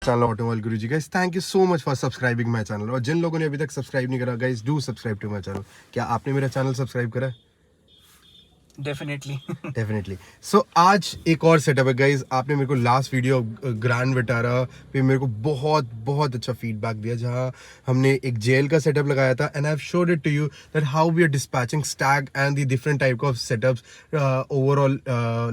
Channel automobile Guruji guys, thank you so much for subscribing my channel. और जिन लोगों ने अभी तक सब्सक्राइब नहीं करा guys, do subscribe to my channel. क्या आपने मेरा चैनल सब्सक्राइब करा है? डेफिनेटली। डेफिनेटली। सो आज एक और सेटअप है गाइज। आपने मेरे को लास्ट वीडियो ग्रैंड विटारा पे मेरे को बहुत बहुत अच्छा फीडबैक दिया, जहां हमने एक जेल का सेटअप लगाया था, and I have showed it to you that how we are dispatching Stag and the different type of setups overall,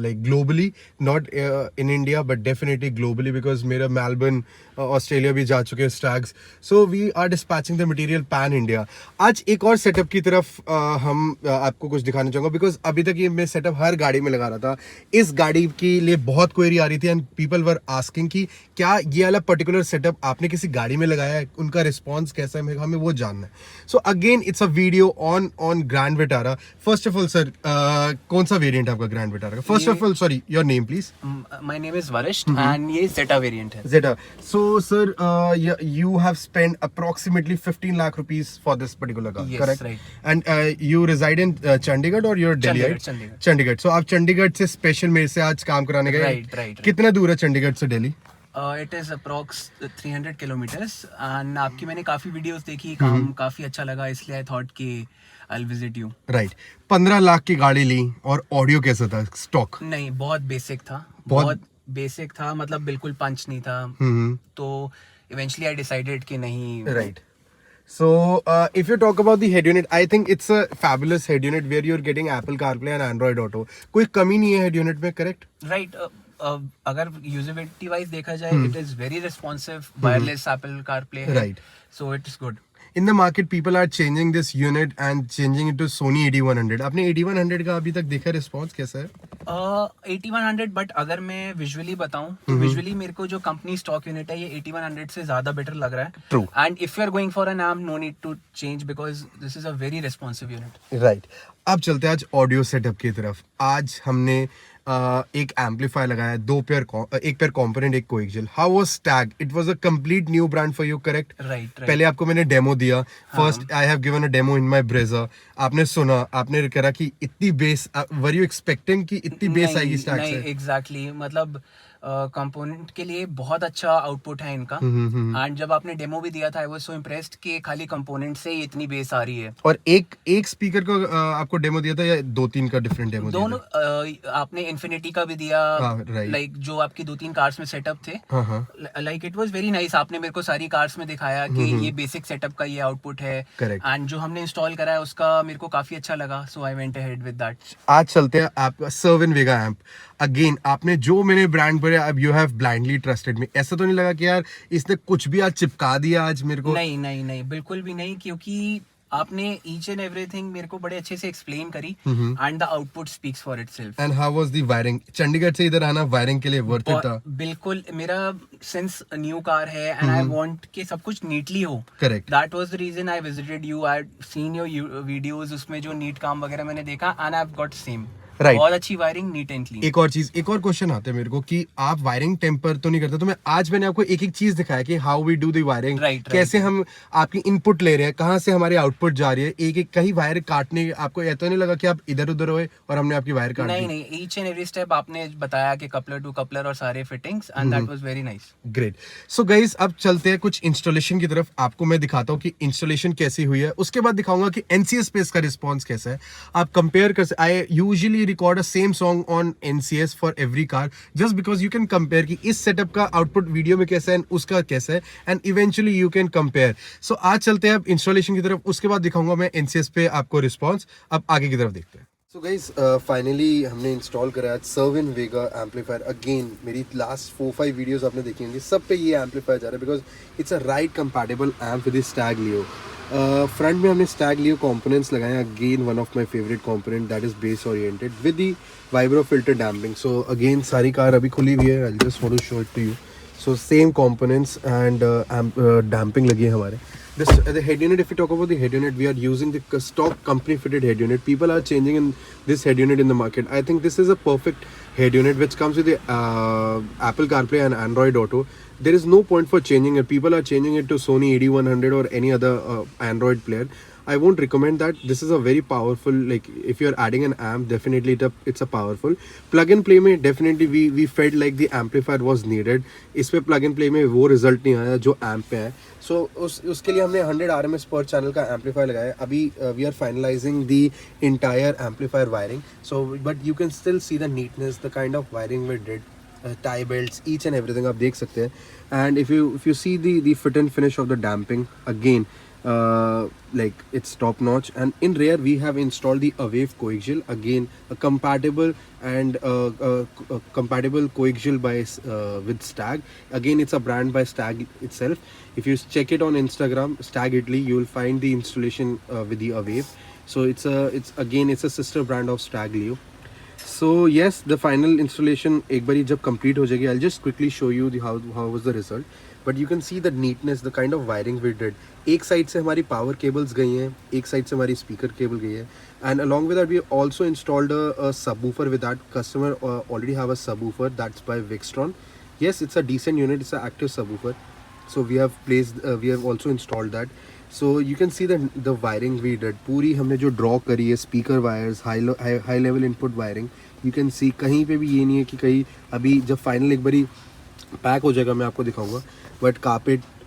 like globally, not in India but definitely globally, because मेरा Melbourne Australia भी जा चुके हैं Stags. So we are dispatching the material pan India. आज एक और setup की तरफ हम आपको कुछ दिखाना चाहूंगा, बिकॉज अभी तक ये मैं सेटअप हर गाड़ी में लगा रहा था। इस गाड़ी के लिए बहुत क्वेरी आ रही थी एंड पीपल वर आस्किंग कि क्या ये वाला पर्टिकुलर सेटअप आपने किसी गाड़ी में लगाया है, उनका रिस्पॉन्स कैसा है, हमें वो जानना है। So again it's a video on grand Vitara. First of all sir, कौन सा वेरिएंट है आपका ग्रैंड विटारा का? First of all sorry, your name please. My name is वरिष्ठ एंड ये जेटा वेरिएंट है। Zeta. So, sir, you have spent approximately 15 lakh rupees for this particular car, Yes, correct? right. And you reside in Chandigarh or you're Delhi? Chandigarh. Chandigarh. So, आप चंडीगढ़ से special मेरे से आज काम कराने गए? Right. कितना दूर है चंडीगढ़ से Delhi? It is approx 300 kilometres and आपकी मैंने काफी वीडियोस देखी, काम काफी अच्छा लगा, इसलिए आई थॉट कि I will visit you. Right. 15 lakh की गाड़ी ली और ऑडियो कैसा था? स्टॉक? नहीं, बहुत बेसिक था, बहुत बेसिक था, मतलब बिल्कुल पंच नहीं था। तो इवेंचुअली आई डिसाइडेड कि नहीं। Right. So, if you talk about the head unit, I think it's a fabulous head unit where you're getting Apple CarPlay and Android Auto. कोई कमी नहीं है head unit में, correct? राइट। अगर usability wise देखा जाए, it is very responsive, wireless Apple CarPlay है, Right. So it is good. In the market, people are changing this unit and changing it to Sony 8100. आपने 8100 का अभी तक देखा रिस्पॉन्स कैसा है? 8100, बट अगर मैं विजुअली बताऊं तो विजुअली मेरे को जो कंपनी स्टॉक यूनिट है ये 8100 से ज्यादा बेटर लग रहा है। True. And if you are going for an arm, no need to change because this is a very responsive unit. Right. अब चलते हैं आज ऑडियो सेटअप की तरफ। आज हमने एक एम्पलीफायर लगाया, एक पेयर कंपोनेंट, एक coaxial. How was Stag? It was a complete new brand for you, correct? Right. पहले आपको मैंने डेमो दिया। First I have given a demo in my Brezza. आपने सुना, आपने कहा कि इतनी बेस, वर यू एक्सपेक्टिंग कि इतनी बेस आएगी स्टैग से? एग्जैक्टली, मतलब कंपोनेंट के लिए बहुत अच्छा आउटपुट है इनका। एंड जब आपने डेमो भी दिया था, आई वाज सो इम्प्रेस्ड कि खाली कंपोनेंट से ही इतनी बेस आ रही है। और एक स्पीकर को आपको डेमो दिया था या 2-3 का डिफरेंट डेमो दिया दोनों आपने इन्फिनिटी का भी दिया, right. लाइक जो आपकी 2-3 कार्स में सेटअप थे, like it was very nice. आपने मेरे को सारी कार्स में दिखाया कि ये बेसिक सेटअप का ये आउटपुट है। Correct. एंड जो हमने इंस्टॉल करा है उसका मेरे को काफी अच्छा लगा, so I went ahead with that. आज चलते हैं आपका सर्विन वेगा एम्प। अगेन आपने जो मैंने ब्रांड पर, अब you have blindly trusted me. ऐसा तो नहीं लगा कि यार इसने कुछ भी आज चिपका दिया आज मेरे को? नहीं, बिल्कुल भी नहीं, क्योंकि आपने ईच एंड एवरीथिंग मेरे को बड़े अच्छे से एक्सप्लेन करी and the output speaks for itself. And how was the wiring? Chandigarh से इधर आना वायरिंग के लिए वर्थ इट था? बिल्कुल, मेरा सिंस न्यू कार है एंड आई वांट कि सब कुछ नीटली हो। Correct. That was the reason I visited you. I seen your videos, उसमें जो नीट काम वगैरह मैंने देखा and I have got same. Right. बहुत अच्छी वायरिंग, नीट एंड क्लीन। एक और क्वेश्चन आता है मेरे को कि आप वायरिंग टेम्पर तो नहीं करते? तो मैंने आपको एक चीज दिखाया कि how we do the wiring, कैसे हम आपकी इनपुट ले रहे हैं, कहाँ से हमारी आउटपुट जा रही है, एक कहीं वायर काटने। आपको ऐसा नहीं लगा कि आप इधर उधर हुए और हमने आपकी वायर काट दी? नहीं, ईच एंड एवरी स्टेप आपने बताया कि कपलर टू कपलर और सारे fittings, and that was very nice. Great. So guys, अब चलते हैं कुछ इंस्टॉलेशन की तरफ। आपको मैं दिखाता हूँ कि इंस्टॉलेशन कैसी हुई है, उसके बाद दिखाऊंगा कि NCS स्पेस का रिस्पॉन्स कैसा है। आप कंपेयर कर, I usually record a same song on NCS for every car, just because you can compare कि इस सेटअप का आउटपुट वीडियो में कैसा है उसका कैसा है, and eventually you can compare. So आज चलते हैं अब इंस्टॉलेशन की तरफ, उसके बाद दिखाऊंगा मैं NCS पे आपको रिस्पॉन्स। अब आगे की तरफ देखते हैं। सो गाइज, फाइनली हमने इंस्टॉल करा सर्विन वेगा एम्पलीफायर। अगेन मेरी लास्ट 4-5 वीडियोस आपने देखी होंगी, सब पे ये एम्पलीफायर जा रहा है because it's a right compatible amp with Stag Leo. Front में हमने स्टैग लियो कंपोनेंट्स लगाए। Again one of my favourite component that is bass oriented with the vibro filter damping. So again सारी car अभी खुली हुई है, I just want to show it to you. So same components and damping लगी है हमारे। The head unit, if you talk about the head unit, we are using the stock company fitted head unit. People are changing in this head unit in the market. I think this is a perfect head unit which comes with the Apple CarPlay and Android Auto. There is no point for changing it. People are changing it to Sony 8100 or any other Android player. I won't recommend that. This is a very powerful, like if you're adding an amp, definitely it's a powerful. Plug and play में definitely we felt like the amplifier was needed. इस पे plug and play में वो result नहीं आया जो amp पे है. So उसके लिए हमने 100 RMS per channel का amplifier लगाया. अभी we are finalizing the entire amplifier wiring. So but you can still see the neatness, the kind of wiring we did. Tie belts, each and everything आप देख सकते हैं. And if you see the fit and finish of the damping, again like it's top notch. And in rear we have installed the Awave coaxial, again a compatible and compatible coaxial by with Stag. Again, it's a brand by Stag itself. If you check it on Instagram, Stag Italy, you will find the installation with the Awave. So it's a sister brand of Stag Leo. So yes, the final installation एक बारी जब complete हो जाएगी, I'll just quickly show you how was the result. But you can see the neatness, the kind of wiring we did. एक side से हमारी power cables गई हैं, एक side से हमारी speaker cable गई है, and along with that we also installed a subwoofer with that. Customer already have a subwoofer that's by Vixtron. Yes, it's a decent unit, it's an active subwoofer. So we have also installed that. So you can see the wiring we did. पूरी हमने जो draw करी है speaker wires, high level input wiring. You can see कहीं पे भी ये नहीं है कि कहीं अभी जब final एक बारी पैक हो जाएगा मैं आपको दिखाऊंगा. बट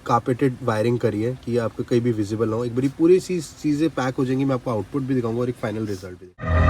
कार्पेटेड वायरिंग करी है कि आपको कहीं भी विजिबल ना हो. एक बारी पूरी चीज़ें पैक हो जाएंगी, मैं आपको आउटपुट भी दिखाऊंगा और एक फाइनल रिजल्ट भी दिखाऊंगा.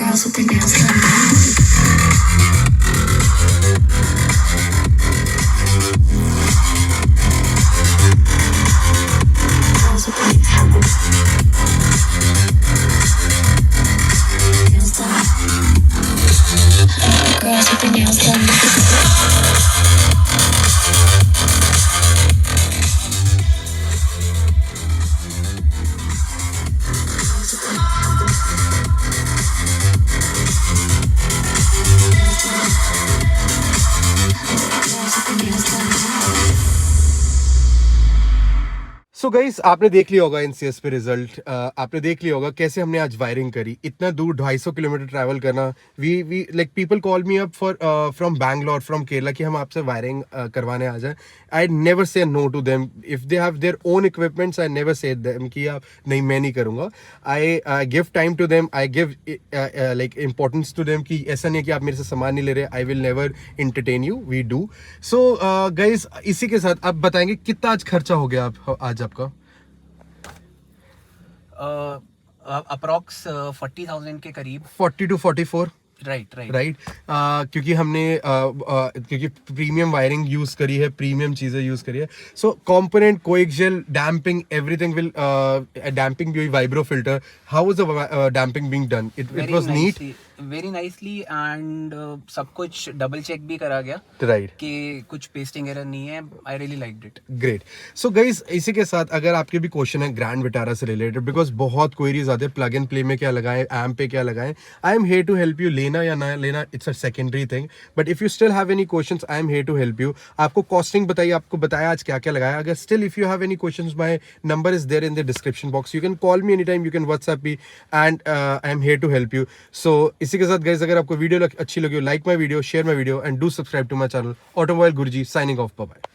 Girls with their nails done. Girls with their nails done. Girls with their nails done. So guys, आपने देख लिया होगा NCS पे रिजल्ट. आपने देख लिया होगा कैसे हमने आज वायरिंग करी. इतना दूर 250 किलोमीटर ट्रैवल करना. We like people call me up for from Bangalore, from Kerala कि हम आपसे वायरिंग करवाने आ जाए. I never say no to them. If they have their own equipments, I never say them कि आप नहीं, मैं नहीं करूँगा. I give time to them, I give like importance to them कि ऐसा नहीं है कि आप मेरे से सामान नहीं ले रहे. I will never entertain you, we do. So guys, इसी के साथ आप बताएंगे कितना आज खर्चा हो गया आज आपका? अप्रॉक्स 40,000 के करीब. 40 to 44. राइट. क्योंकि हमने क्योंकि प्रीमियम वायरिंग यूज करी है, प्रीमियम चीजें यूज करी है. So component, coaxial, damping, everything will damping भी हुई, vibro filter. How was the damping being done? It was neat, very nicely. And सब कुछ डबल चेक भी करा गया, राइट, कि कुछ पेस्टिंग एरर नहीं है. I really liked it. Great. So guys, इसी के साथ अगर आपके भी क्वेश्चन है ग्रैंड विटारा से रिलेटेड, बिकॉज बहुत क्वेरीज आते हैं प्लग एंड प्ले में क्या लगाएं, एम्प पे क्या लगाएं. I am here to help you. लेना या ना लेना, it's a secondary thing. But if you still have any questions, I am here to help you. आपको कॉस्टिंग बताइए, आपको बताया आज क्या क्या लगाया. अगर still if you have any questions, my number is there in the description box. You can call me any time, you can WhatsApp me, and I am here to help you. So इसी के साथ guys, अगर आपको video अच्छी लगी हो, like my video, share my video, and do subscribe to my channel automobile Guruji. Signing off, bye bye.